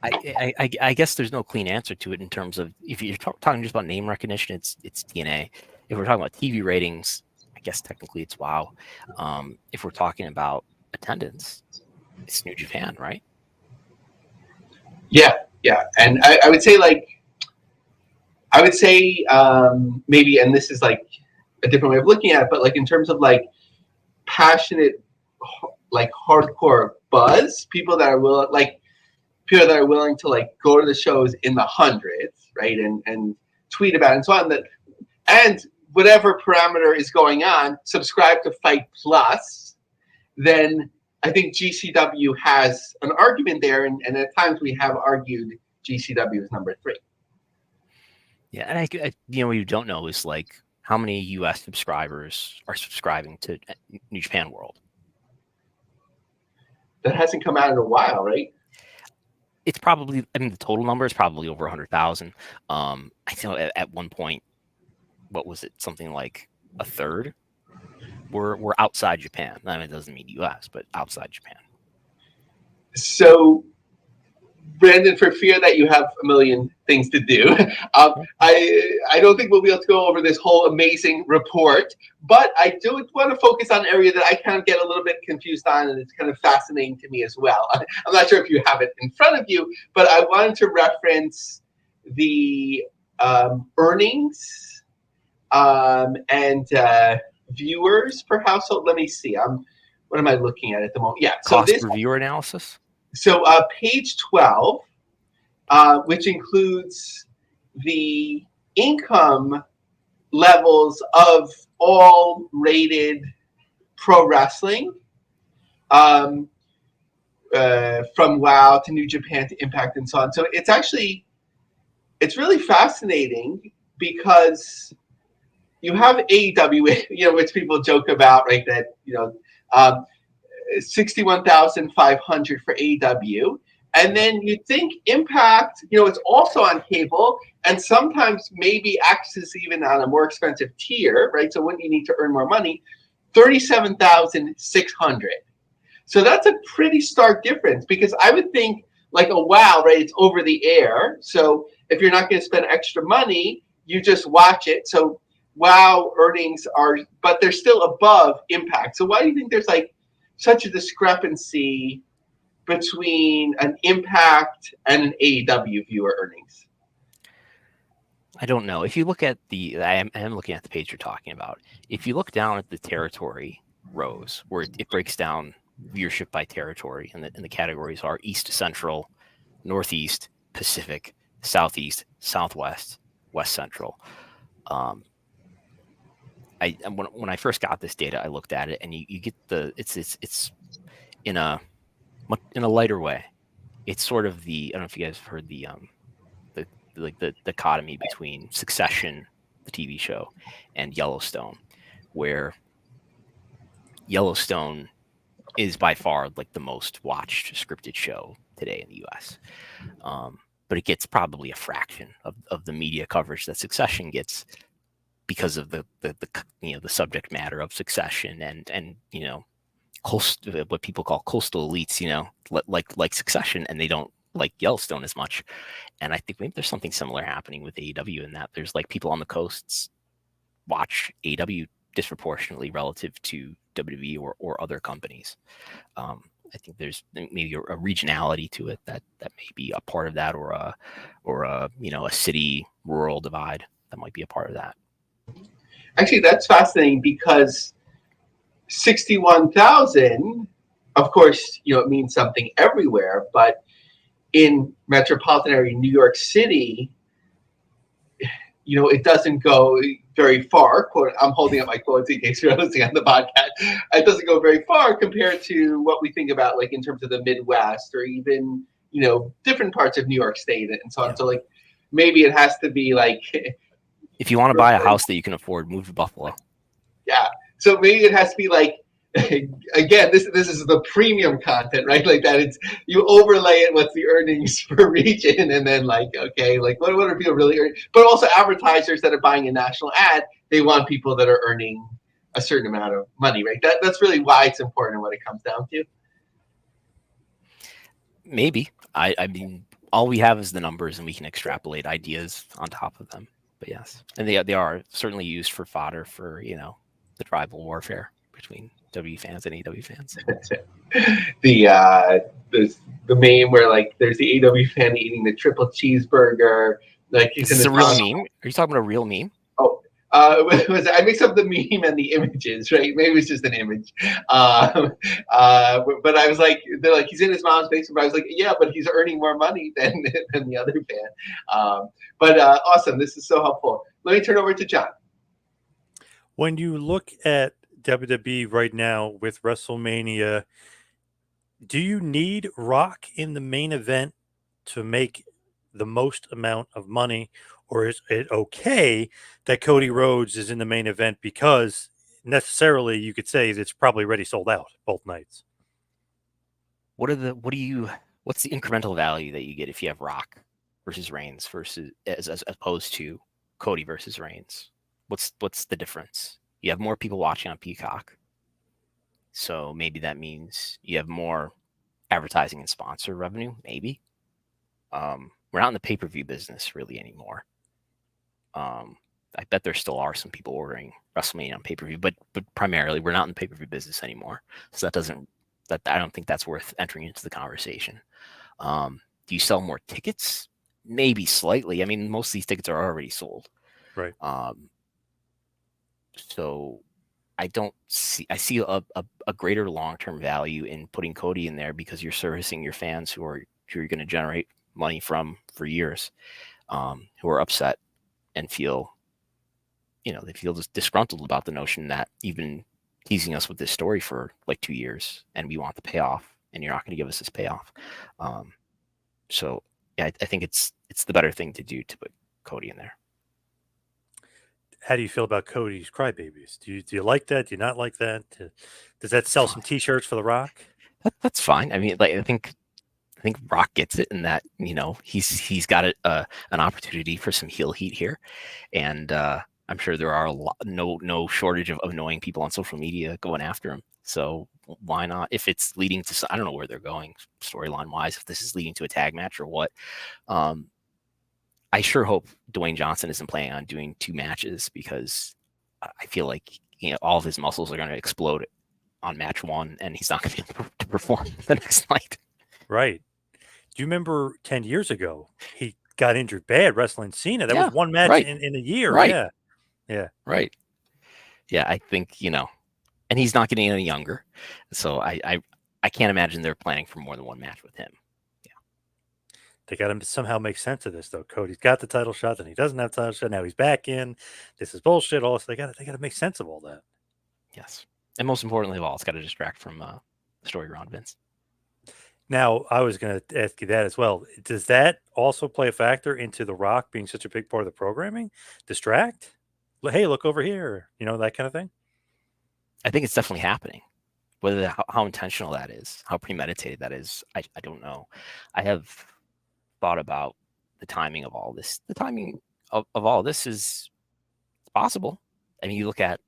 I guess there's no clean answer to it in terms of if you're talking just about name recognition, it's TNA. If we're talking about TV ratings, I guess technically it's WoW. If we're talking about attendance, it's New Japan, right? Yeah, and I would say maybe, and this is like a different way of looking at it, but like in terms of like passionate, like hardcore buzz, people that are willing to like go to the shows in the hundreds, right, and tweet about it and so on. And whatever parameter is going on, subscribe to Fight Plus, then I think GCW has an argument there, and at times we have argued GCW is number 3. Yeah, and I what you don't know is like how many U.S. subscribers are subscribing to New Japan World. That hasn't come out in a while, right? It's probably, I mean, the total number is probably over 100,000. I know at one point, what was it? Something like a third were outside Japan. I mean, it doesn't mean U.S., but outside Japan. So, Brandon, for fear that you have a million things to do, I don't think we'll be able to go over this whole amazing report, but I do want to focus on an area that I kind of get a little bit confused on, and it's kind of fascinating to me as well. I'm not sure if you have it in front of you, but I wanted to reference the earnings and viewers per household. Let me see. What am I looking at the moment? Yeah. So cost per viewer analysis. So page 12, which includes the income levels of all rated pro wrestling, from WoW to New Japan to Impact and so on. So it's really fascinating because you have AEW, which people joke about, right? That 61,500 for AEW, and then you think Impact, it's also on cable, and sometimes maybe access even on a more expensive tier, right? So when you need to earn more money, 37,600. So that's a pretty stark difference, because I would think like a WoW, right? It's over the air, so if you're not going to spend extra money, you just watch it. So WoW earnings but they're still above Impact. So why do you think there's like such a discrepancy between an Impact and an AEW viewer earnings? I don't know. If you look at I am looking at the page you're talking about. If you look down at the territory rows, where it breaks down viewership by territory, and the categories are East, Central, Northeast, Pacific, Southeast, Southwest, West Central. When I first got this data, I looked at it, and you get it's in a lighter way. It's sort of I don't know if you guys have heard the dichotomy between Succession, the TV show, and Yellowstone, where Yellowstone is by far like the most watched scripted show today in the U.S. But it gets probably a fraction of the media coverage that Succession gets, because of the subject matter of Succession and what people call coastal elites, like Succession, and they don't like Yellowstone as much. And I think maybe there's something similar happening with AEW in that there's like people on the coasts watch AEW disproportionately relative to WWE or other companies. I think there's maybe a regionality to it that may be a part of that, or a city rural divide that might be a part of that. Actually, that's fascinating because 61,000, of course, it means something everywhere, but in metropolitan area New York City, it doesn't go very far. Quote, I'm holding up my quotes in case you're listening on the podcast. It doesn't go very far compared to what we think about, like in terms of the Midwest or even, different parts of New York State and so on. Yeah. So like, maybe it has to be like, if you want to buy a house that you can afford, move to Buffalo. Yeah. So maybe it has to be like, again, this is the premium content, right? Like that it's, you overlay it, what's the earnings per region, and then like, okay, like what are people really earning? But also advertisers that are buying a national ad, they want people that are earning a certain amount of money, right? That's really why it's important what it comes down to. Maybe. I mean, all we have is the numbers and we can extrapolate ideas on top of them. But yes, and they are certainly used for fodder for, the tribal warfare between W fans and AW fans. The meme where like there's the AW fan eating the triple cheeseburger. Like he's in a real meme. Are you talking about a real meme? Oh, I mixed up the meme and the images, right? Maybe it's just an image. But I was like, they're like, he's in his mom's basement. But I was like, yeah, but he's earning more money than the other fan. But awesome. This is so helpful. Let me turn over to John. When you look at WWE right now with WrestleMania, do you need Rock in the main event to make the most amount of money, or is it okay that Cody Rhodes is in the main event because necessarily you could say it's probably already sold out both nights? What's the incremental value that you get if you have Rock versus Reigns versus as opposed to Cody versus Reigns? What's the difference? You have more people watching on Peacock. So maybe that means you have more advertising and sponsor revenue, maybe. We're not in the pay-per-view business really anymore. I bet there still are some people ordering WrestleMania on pay-per-view, but primarily we're not in the pay-per-view business anymore. So I don't think that's worth entering into the conversation. Do you sell more tickets? Maybe slightly. I mean, most of these tickets are already sold. Right. So I see a greater long-term value in putting Cody in there because you're servicing your fans who you're going to generate money from for years, who are upset and feel just disgruntled about the notion that you've been teasing us with this story for like 2 years and we want the payoff and you're not going to give us this payoff. So yeah, I think it's the better thing to do to put Cody in there. How do you feel about Cody's crybabies? Do you like that? Do you not like that? Does that sell some T-shirts for The Rock? That's fine. I mean, like I think Rock gets it in that he's got an opportunity for some heel heat here, and I'm sure there are no shortage of annoying people on social media going after him. So why not? If it's leading to, I don't know where they're going storyline wise. If this is leading to a tag match or what. I sure hope Dwayne Johnson isn't planning on doing 2 matches because I feel like all of his muscles are going to explode on match 1, and he's not going to be able to perform the next night. Right. Do you remember 10 years ago he got injured bad wrestling Cena? That was one match in a year. Right. Yeah. Right. Yeah, I think and he's not getting any younger, so I can't imagine they're planning for more than 1 match with him. They got to somehow make sense of this, though. Cody's got the title shot, then he doesn't have the title shot. Now he's back in. This is bullshit. All this, they got to make sense of all that. Yes, and most importantly of all, it's got to distract from the story around Vince. Now, I was going to ask you that as well. Does that also play a factor into The Rock being such a big part of the programming? Distract? Hey, look over here. That kind of thing? I think it's definitely happening. Whether how intentional that is, how premeditated that is, I don't know. I have thought about the timing of all this. The timing of all this is possible. I mean, you look at.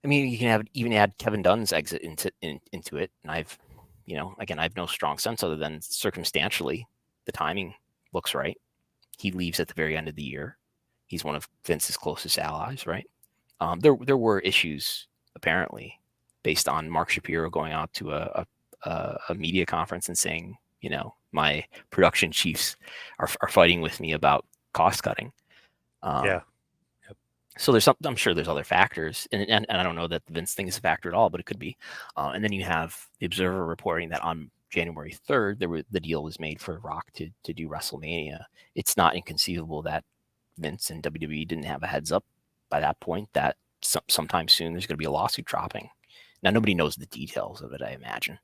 I mean, you can even add Kevin Dunn's exit into it, and I've no strong sense other than circumstantially the timing looks right. He leaves at the very end of the year. He's one of Vince's closest allies, right? There were issues apparently based on Mark Shapiro going out to a media conference and saying, my production chiefs are fighting with me about cost cutting. Yeah. Yep. So there's I'm sure there's other factors, and I don't know that the Vince thing is a factor at all, but it could be. And then you have the Observer reporting that on January 3rd, the deal was made for Rock to do WrestleMania. It's not inconceivable that Vince and WWE didn't have a heads up by that point that sometime soon there's going to be a lawsuit dropping. Now nobody knows the details of it, I imagine,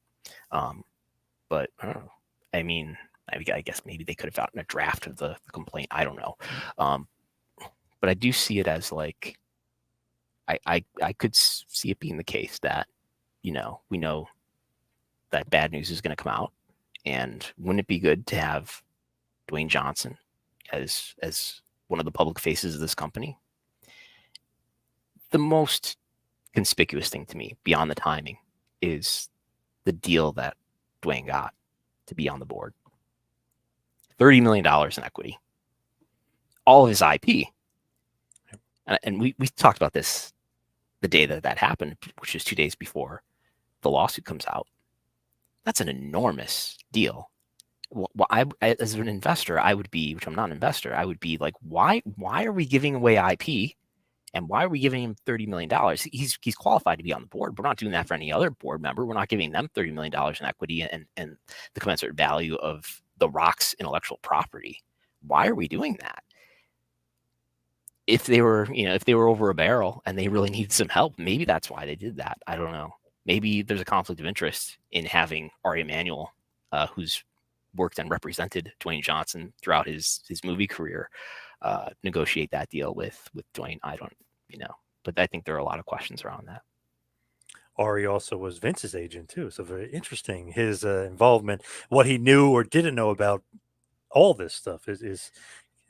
but I don't know. I mean, I guess maybe they could have gotten a draft of the complaint. I don't know. But I do see it as like, I could see it being the case that, we know that bad news is going to come out, and wouldn't it be good to have Dwayne Johnson as one of the public faces of this company? The most conspicuous thing to me, beyond the timing, is the deal that Dwayne got to be on the board. $30 million in equity, all of his IP. And we talked about this the day that happened, which is 2 days before the lawsuit comes out. That's an enormous deal. Well, I as an investor, I would be, which I'm not an investor, I would be like, why are we giving away IP, and why are we giving him $30 million? He's qualified to be on the board. We're not doing that for any other board member. We're not giving them $30 million in equity and the commensurate value of The Rock's intellectual property. Why are we doing that? If they were over a barrel and they really needed some help, maybe that's why they did that. I don't know. Maybe there's a conflict of interest in having Ari Emanuel, who's worked and represented Dwayne Johnson throughout his movie career, negotiate that deal with Dwayne. I don't, but I think there are a lot of questions around that. Ari also was Vince's agent too, so very interesting. His involvement, what he knew or didn't know about all this stuff is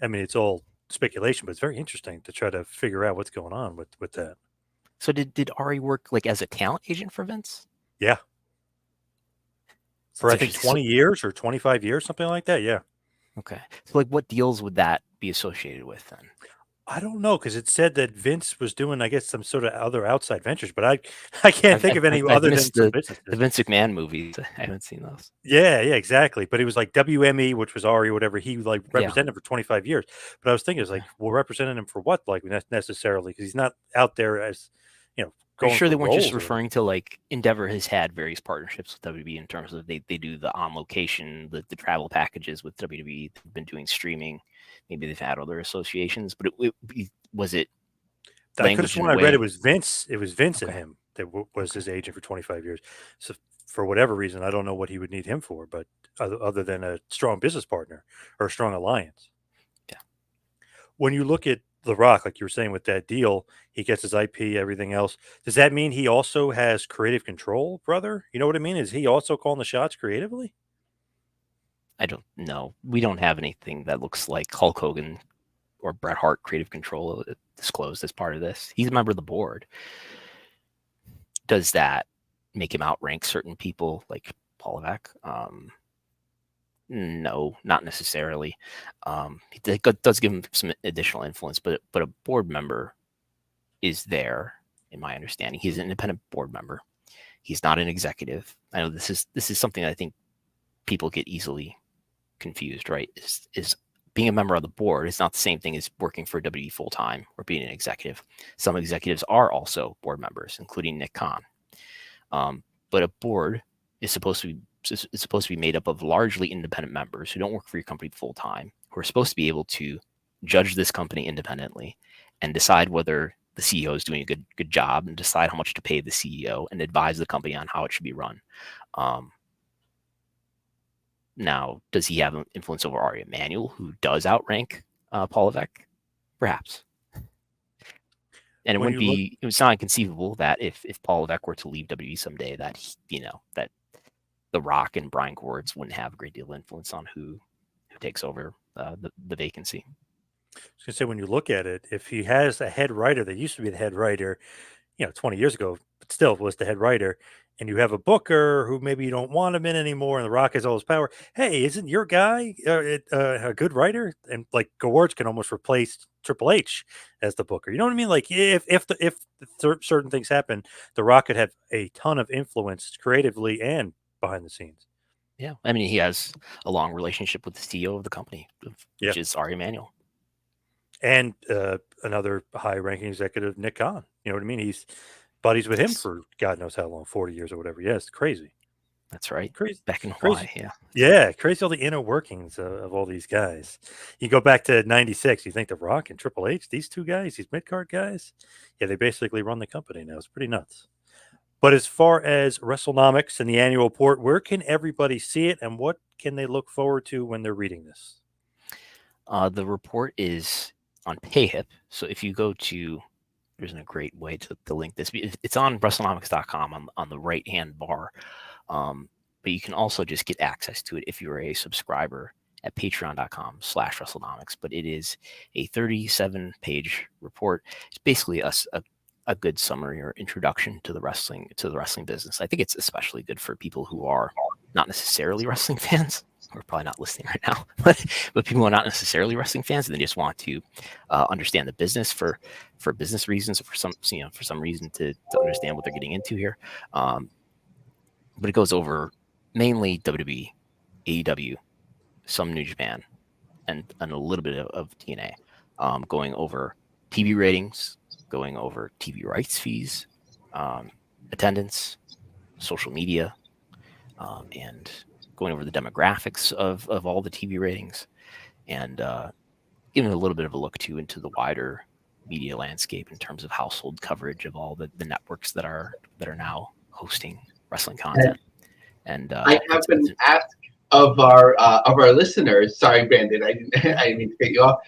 I mean, it's all speculation, but it's very interesting to try to figure out what's going on with that. So did Ari work like as a talent agent for Vince? Yeah. For I think 20 years or 25 years, something like that. Yeah. Okay. So like what deals would that be associated with then? I don't know, because it said that Vince was doing, I guess, some sort of other outside ventures, but I can't think of any other than some businesses. The Vince McMahon movies. I haven't seen those. Yeah, exactly. But it was like WME, which was Ari, whatever. He like represented him for 25 years. But I was thinking, it's like, well, representing him for what? Like, necessarily, because he's not out there as, Are you sure they weren't just referring to like Endeavor has had various partnerships with WWE in terms of they do the on location, the travel packages with WWE. They've been doing streaming. Maybe they've had other associations, but was it? I could have sworn I read it was Vince. It was Vince and him that was his agent for 25 years. So for whatever reason, I don't know what he would need him for, but other than a strong business partner or a strong alliance. Yeah. When you look at The Rock, like you were saying with that deal, he gets his IP, everything else. Does that mean he also has creative control, brother? You know what I mean? Is he also calling the shots creatively? I don't know. We don't have anything that looks like Hulk Hogan or Bret Hart creative control disclosed as part of this. He's a member of the board. Does that make him outrank certain people like Paul Levesque? No, not necessarily. It does give him some additional influence, but a board member is there, in my understanding. He's an independent board member. He's not an executive. I know this is something that I think people get easily confused, right? Is being a member of the board is not the same thing as working for WWE full time or being an executive. Some executives are also board members, including Nick Khan. But a board is supposed to be made up of largely independent members who don't work for your company full time, who are supposed to be able to judge this company independently and decide whether the CEO is doing a good job and decide how much to pay the CEO and advise the company on how it should be run. Now, does he have influence over Ari Emanuel, who does outrank Paul Levesque? Perhaps. And it was not inconceivable that if Paul Levesque were to leave WWE someday, that that The Rock and Brian Gewirtz wouldn't have a great deal of influence on who takes over the vacancy. I was going to say, when you look at it, if he has a head writer that used to be the head writer, 20 years ago, but still was the head writer, and you have a booker who maybe you don't want him in anymore, and The Rock has all his power. Hey, isn't your guy a good writer? And like Gewirtz can almost replace Triple H as the booker. You know what I mean? Like if certain things happen, The Rock could have a ton of influence creatively and behind the scenes. Yeah, I mean, he has a long relationship with the CEO of the company, which is Ari Emanuel. And another high-ranking executive, Nick Khan. You know what I mean? He's buddies with him for God knows how long, 40 years or whatever. Yes, it's crazy. That's right. Crazy. Back in Crazy. Hawaii, yeah. Yeah, crazy all the inner workings of all these guys. You go back to 96, you think The Rock and Triple H, these two guys, these mid-card guys, yeah, they basically run the company now. It's pretty nuts. But as far as WrestleNomics and the annual report, where can everybody see it and what can they look forward to when they're reading this? The report is on PayHip. So if you go to, there isn't a great way to link this. It's on WrestleNomics.com on the right-hand bar. But you can also just get access to it if you're a subscriber at patreon.com/WrestleNomics. But it is a 37-page report. It's basically a good summary or introduction to the wrestling business. I think it's especially good for people who are not necessarily wrestling fans. We're probably not listening right now, but people who are not necessarily wrestling fans and they just want to understand the business for business reasons or for some reason to understand what they're getting into here. But it goes over mainly WWE, AEW, some New Japan, and a little bit of TNA, going over TV ratings, going over TV rights fees, attendance, social media, and going over the demographics of all the TV ratings, and giving a little bit of a look too into the wider media landscape in terms of household coverage of all the networks that are now hosting wrestling content. And I have been asked of our listeners. Sorry, Brandon, I didn't mean to cut you off.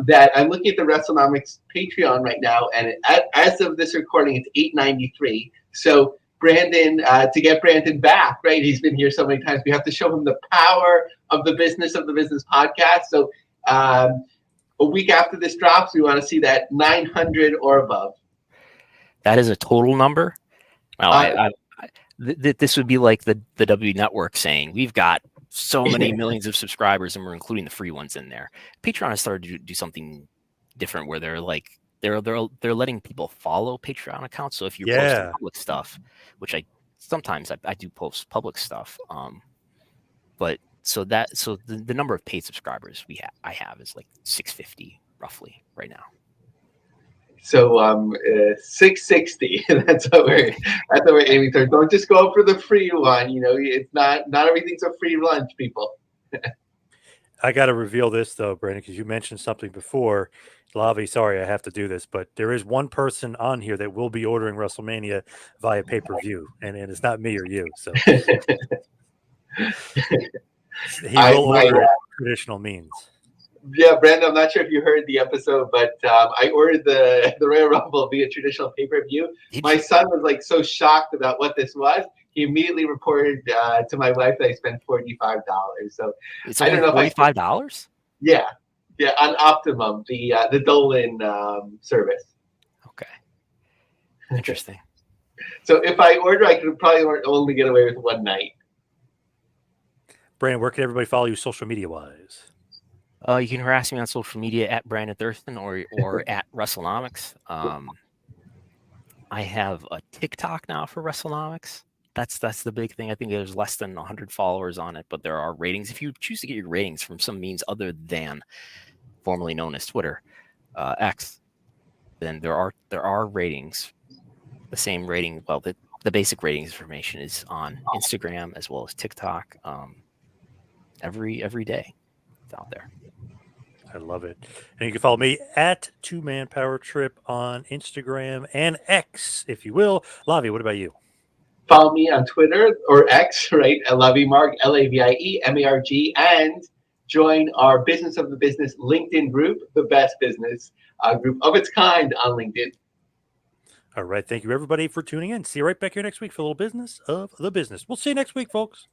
That I'm looking at the WrestleNomics Patreon right now, and as of this recording, it's $8.93. So Brandon, to get Brandon back, right? He's been here so many times. We have to show him the power of the business podcast. So a week after this drops, we want to see that 900 or above. That is a total number. Well, this would be like the W Network saying we've got so many millions of subscribers and we're including the free ones in there. Patreon has started to do something different where they're like they're letting people follow Patreon accounts. So if you're posting public stuff, which I sometimes do post public stuff, but so the number of paid subscribers I have is like 650 roughly right now. So 660. That's what we're aiming for. Don't just go for the free one. You know, it's not everything's a free lunch, people. I got to reveal this though, Brandon, because you mentioned something before. Lavie, sorry, I have to do this, but there is one person on here that will be ordering WrestleMania via pay-per-view, and it's not me or you. So he will order traditional means. Yeah, Brandon, I'm not sure if you heard the episode, but I ordered the Royal Rumble via traditional pay-per-view. My son was like so shocked about what this was. He immediately reported to my wife that I spent $45. So it's only $45. Yeah, on Optimum, the Dolan service. Okay, interesting. So if I order, I could probably only get away with one night. Brandon, where can everybody follow you social media wise? You can harass me on social media at Brandon Thurston or at WrestleNomics. I have a TikTok now for WrestleNomics. That's the big thing. I think there's less than 100 followers on it, but there are ratings. If you choose to get your ratings from some means other than formerly known as Twitter, X, then there are ratings. The same rating. Well, the basic ratings information is on Instagram as well as TikTok. Every day, it's out there. I love it. And you can follow me at 2Man Power Trip on Instagram and X, if you will. Lavie, what about you? Follow me on Twitter or X, right? Lavie Marg, LAVIE MARG, and join our Business of the Business LinkedIn group, the best business group of its kind on LinkedIn. All right. Thank you, everybody, for tuning in. See you right back here next week for a little Business of the Business. We'll see you next week, folks.